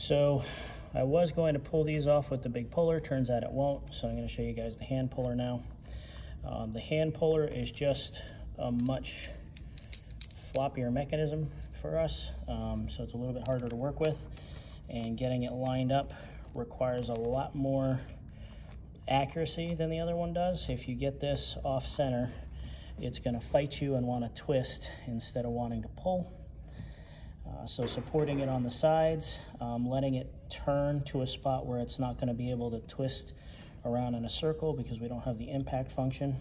So I was going to pull these off with the big puller, turns out it won't, so I'm going to show you guys the hand puller now. The hand puller is just a much floppier mechanism for us, so it's a little bit harder to work with, and getting it lined up requires a lot more accuracy than the other one does. If you get this off center, it's going to fight you and want to twist instead of wanting to pull. So supporting it on the sides, letting it turn to a spot where it's not going to be able to twist around in a circle because we don't have the impact function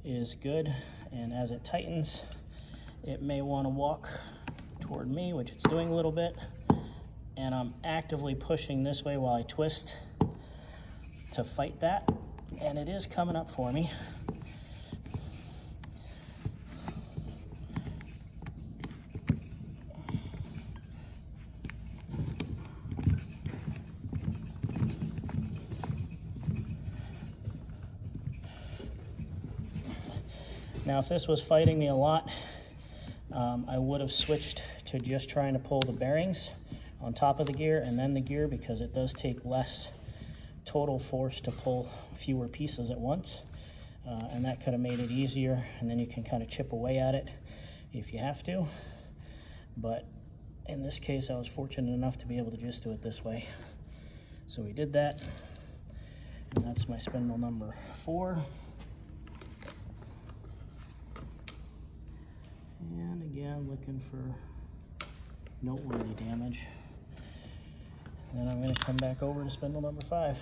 is good. And as it tightens, it may want to walk toward me, which it's doing a little bit, and I'm actively pushing this way while I twist to fight that, and it is coming up for me. Now, if this was fighting me a lot, I would have switched to just trying to pull the bearings on top of the gear and then the gear, because it does take less total force to pull fewer pieces at once. And that could have made it easier, and then you can kind of chip away at it if you have to. But in this case, I was fortunate enough to be able to just do it this way. So we did that, and that's my spindle number 4. And again, looking for noteworthy damage. Then I'm going to come back over to spindle number 5.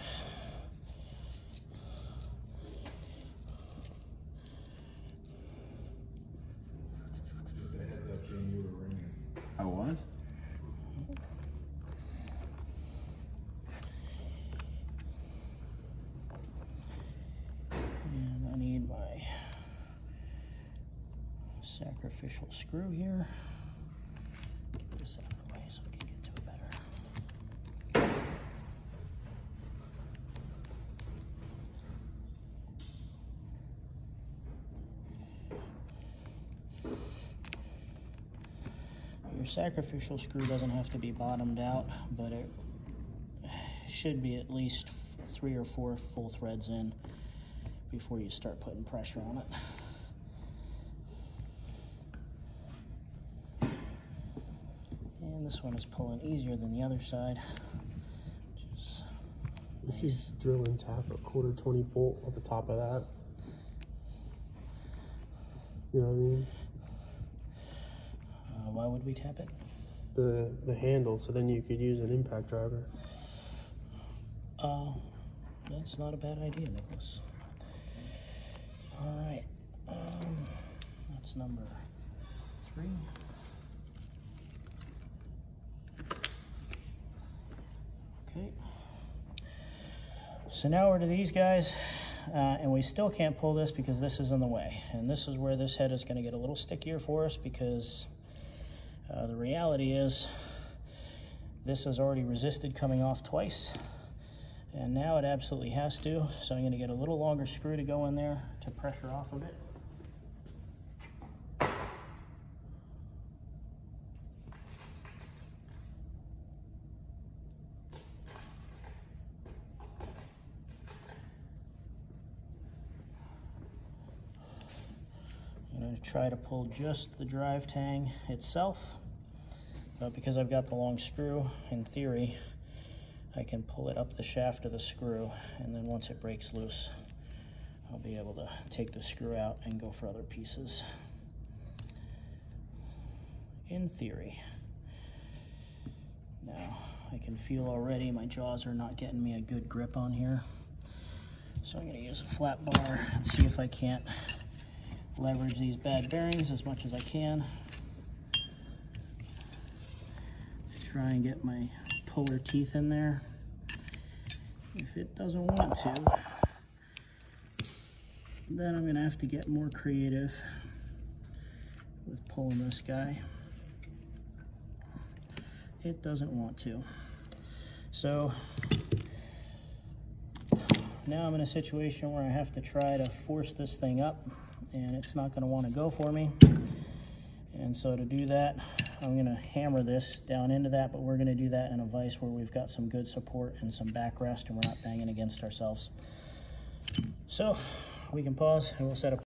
Just a heads up, Shane, you were ringing. I was? And I need my sacrificial screw here. Get this out of the way so we can get to it better. Your sacrificial screw doesn't have to be bottomed out, but it should be at least 3 or 4 full threads in before you start putting pressure on it. And this one is pulling easier than the other side. You should drill and tap a 1/4 bolt at the top of that. You know what I mean? Why would we tap it? The handle, so then you could use an impact driver. That's not a bad idea, Nicholas. All right, that's number 3. Okay. So now we're to these guys, and we still can't pull this because this is in the way. And this is where this head is going to get a little stickier for us, because the reality is this has already resisted coming off twice, and now it absolutely has to. So I'm going to get a little longer screw to go in there to pressure off of it. I'm going to try to pull just the drive tang itself, but because I've got the long screw, in theory, I can pull it up the shaft of the screw, and then once it breaks loose, I'll be able to take the screw out and go for other pieces. In theory. Now, I can feel already my jaws are not getting me a good grip on here, so I'm going to use a flat bar and see if I can't leverage these bad bearings as much as I can. Try and get my puller teeth in there. If it doesn't want to, then I'm gonna have to get more creative with pulling this guy. It doesn't want to. So now I'm in a situation where I have to try to force this thing up, and it's not going to want to go for me. And so to do that, I'm gonna hammer this down into that, but we're gonna do that in a vise where we've got some good support and some backrest and we're not banging against ourselves. So we can pause and we'll set up